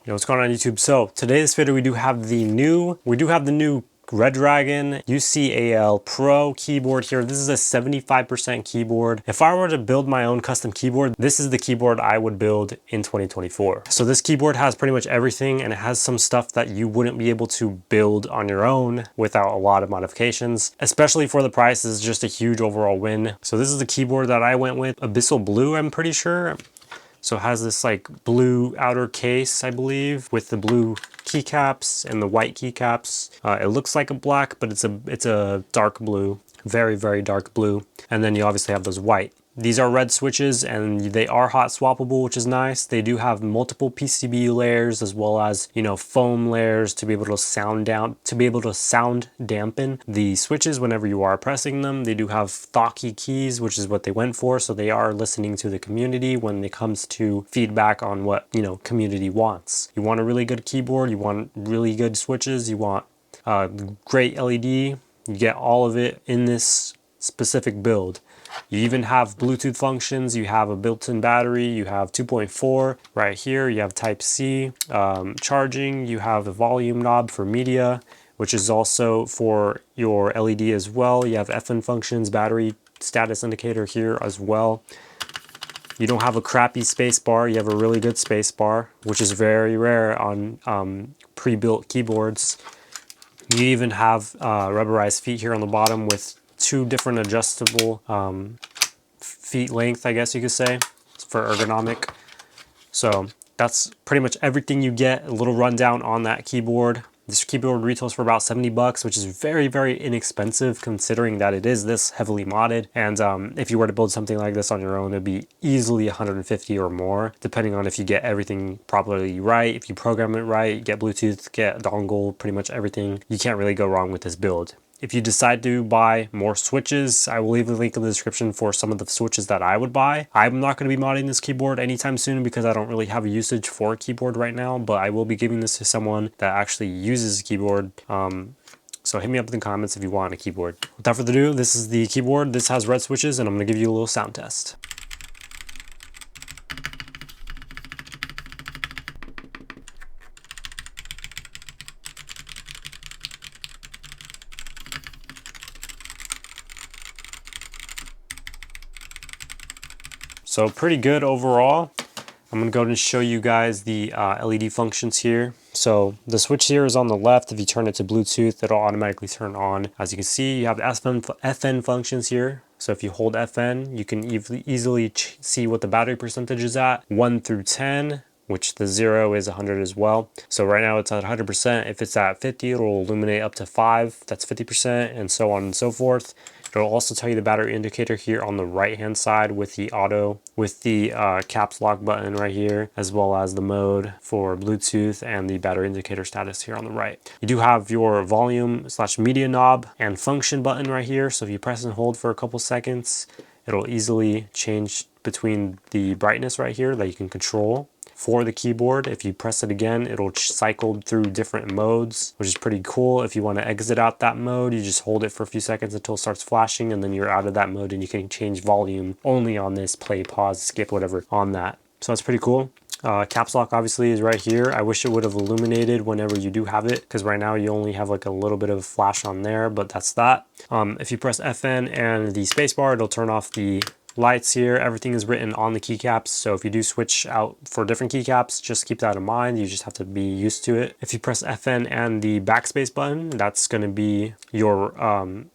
Yo, what's going on YouTube? So today's video we do have the new Redragon UCAL Pro keyboard here. This is a 75% keyboard. If I were to build my own custom keyboard, this is the keyboard I would build in 2024. So this keyboard has pretty much everything, and it has some stuff that you wouldn't be able to build on your own without a lot of modifications. Especially for the price, this is just a huge overall win. So this is the keyboard that I went with, Abyssal Blue, I'm pretty sure. So it has this like blue outer case, I believe, with the blue keycaps and the white keycaps. It looks like a black, but it's a dark blue, very, very dark blue. And then you obviously have those white. These are red switches and they are hot swappable, which is nice. They do have multiple PCB layers as well as, you know, foam layers to be able to sound dampen the switches whenever you are pressing them. They do have THOCK keys, which is what they went for. So they are listening to the community when it comes to feedback on what, you know, community wants. You want a really good keyboard, you want really good switches, you want great LED, you get all of it in this specific build. You even have Bluetooth functions, you have a built-in battery, you have 2.4 right here, you have Type-C charging, you have a volume knob for media, which is also for your LED as well. You have FN functions, battery status indicator here as well. You don't have a crappy space bar, you have a really good space bar, which is very rare on pre-built keyboards. You even have rubberized feet here on the bottom with two different adjustable feet length, I guess you could say, for ergonomic. So that's pretty much everything you get. A little rundown on that keyboard. This keyboard retails for about 70 bucks, which is very, very inexpensive considering that it is this heavily modded. And if you were to build something like this on your own, it'd be easily 150 or more, depending on if you get everything properly right, if you program it right, get Bluetooth, get a dongle, pretty much everything. You can't really go wrong with this build. If you decide to buy more switches, I will leave a link in the description for some of the switches that I would buy. I'm not going to be modding this keyboard anytime soon because I don't really have a usage for a keyboard right now, but I will be giving this to someone that actually uses a keyboard. So hit me up in the comments if you want a keyboard. Without further ado, this is the keyboard. This has red switches, and I'm going to give you a little sound test. So pretty good overall. I'm gonna go ahead and show you guys the LED functions here. So the switch here is on the left. If you turn it to Bluetooth, it'll automatically turn on. As you can see, you have FN functions here. So if you hold FN, you can easily see what the battery percentage is at, 1 through 10. Which the 0 is 100 as well. So right now it's at 100%. If it's at 50, it'll illuminate up to 5. That's 50%, and so on and so forth. It'll also tell you the battery indicator here on the right hand side with the caps lock button right here, as well as the mode for Bluetooth and the battery indicator status here on the right. You do have your volume/media knob and function button right here. So if you press and hold for a couple seconds, it'll easily change between the brightness right here that you can control. For the keyboard, if you press it again, it'll cycle through different modes, which is pretty cool. If you want to exit out that mode, you just hold it for a few seconds until it starts flashing, and then you're out of that mode, and you can change volume only on this play, pause, skip, whatever on that. So that's pretty cool. Caps lock obviously is right here. I wish it would have illuminated whenever you do have it, because right now you only have like a little bit of flash on there, but that's that. If you press FN and the spacebar, it'll turn off the lights here. Everything is written on the keycaps, so if you do switch out for different keycaps, just keep that in mind. You just have to be used to it. If you press FN and the backspace button, that's going to be your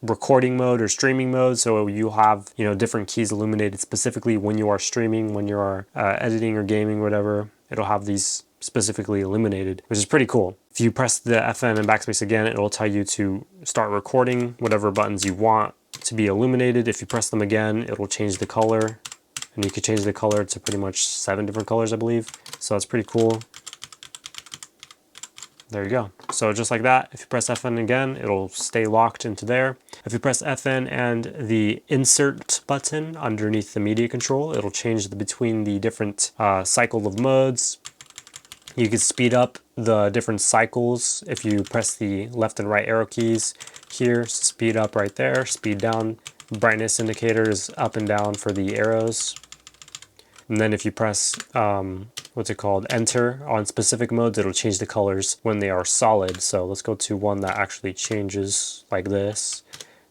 recording mode or streaming mode. So you'll have, you know, different keys illuminated specifically when you are streaming, when you are editing or gaming, whatever. It'll have these specifically illuminated, which is pretty cool. If you press the FN and backspace again, it will tell you to start recording whatever buttons you want to be illuminated. If you press them again, it will change the color, and you can change the color to pretty much 7 different colors, I believe. So that's pretty cool. There you go. So just like that, if you press FN again, it'll stay locked into there. If you press FN and the insert button underneath the media control, it'll change between the different cycle of modes. You can speed up the different cycles if you press the left and right arrow keys here. So speed up right there, speed down. Brightness indicator is up and down for the arrows. And then if you press, what's it called, enter on specific modes, it'll change the colors when they are solid. So let's go to one that actually changes like this.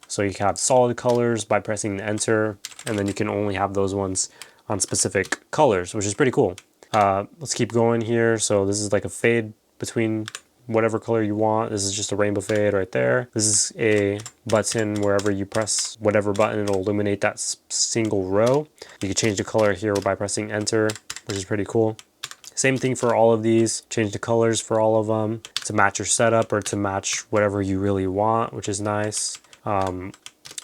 So you can have solid colors by pressing enter, and then you can only have those ones on specific colors, which is pretty cool. Let's keep going here. So this is like a fade between whatever color you want. This is just a rainbow fade right there. This is a button. Wherever you press whatever button, it'll illuminate that single row. You can change the color here by pressing enter, which is pretty cool. Same thing for all of these. Change the colors for all of them to match your setup or to match whatever you really want, which is nice.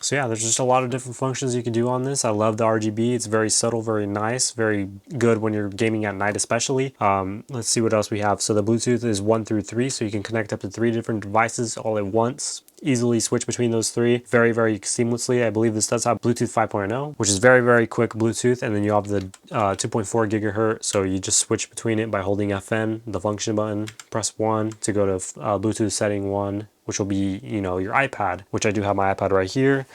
So yeah, there's just a lot of different functions you can do on this. I love the RGB. It's very subtle, very nice, very good when you're gaming at night especially. Let's see what else we have. So the Bluetooth is 1 through 3, so you can connect up to 3 different devices all at once. Easily switch between those 3 very, very seamlessly. I believe this does have Bluetooth 5.0, which is very, very quick Bluetooth. And then you have the 2.4 gigahertz. So you just switch between it by holding FN, the function button, press 1 to go to Bluetooth setting 1, which will be, you know, your iPad, which I do have my iPad right here.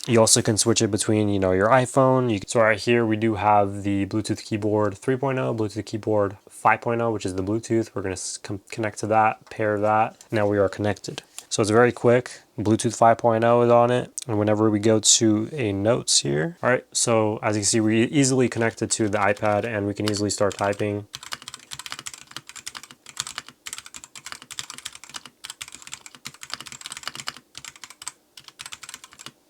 You also can switch it between, you know, your iPhone. So right here, we do have the Bluetooth keyboard 3.0, Bluetooth keyboard 5.0, which is the Bluetooth. We're going to connect to that, pair that. Now we are connected. So it's very quick. Bluetooth 5.0 is on it. And whenever we go to a notes here, all right, so as you can see, we easily connected to the iPad and we can easily start typing.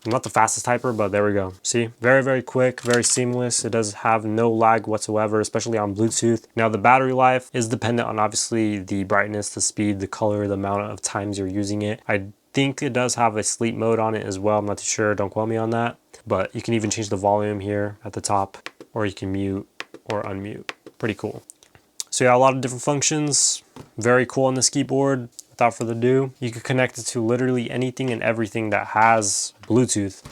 I'm not the fastest typer, but there we go. See, very, very quick, very seamless. It does have no lag whatsoever, especially on Bluetooth. Now the battery life is dependent on obviously the brightness, the speed, the color, the amount of times you're using it. I think it does have a sleep mode on it as well. I'm not too sure, don't quote me on that. But you can even change the volume here at the top, or you can mute or unmute. Pretty cool. So yeah, a lot of different functions. Very cool on this keyboard. Without further ado, you can connect it to literally anything and everything that has Bluetooth.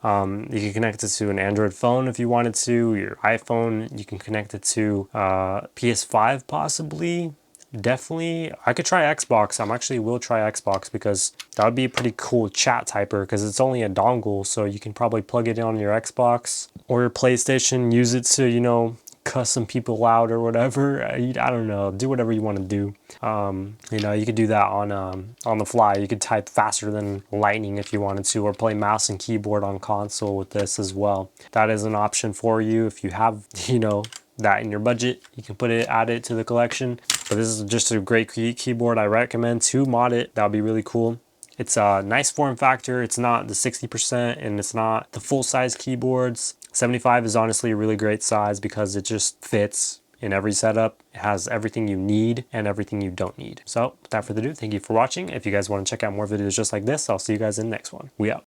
You can connect it to an Android phone if you wanted to, your iPhone. You can connect it to PS5 possibly. Definitely, I could try Xbox. Will try Xbox because that would be a pretty cool chat typer because it's only a dongle, so you can probably plug it in on your Xbox or your PlayStation, use it to, you know, cuss some people out or whatever. I don't know, do whatever you want to do. You know, you could do that on the fly. You could type faster than lightning if you wanted to, or play mouse and keyboard on console with this as well. That is an option for you if you have, you know, that in your budget. You can add it to the collection. But this is just a great keyboard. I recommend to mod it. That would be really cool. It's a nice form factor. It's not the 60% and it's not the full size keyboards. 75 is honestly a really great size because it just fits in every setup. It has everything you need and everything you don't need. So without further ado, thank you for watching. If you guys want to check out more videos just like this, I'll see you guys in the next one. We out.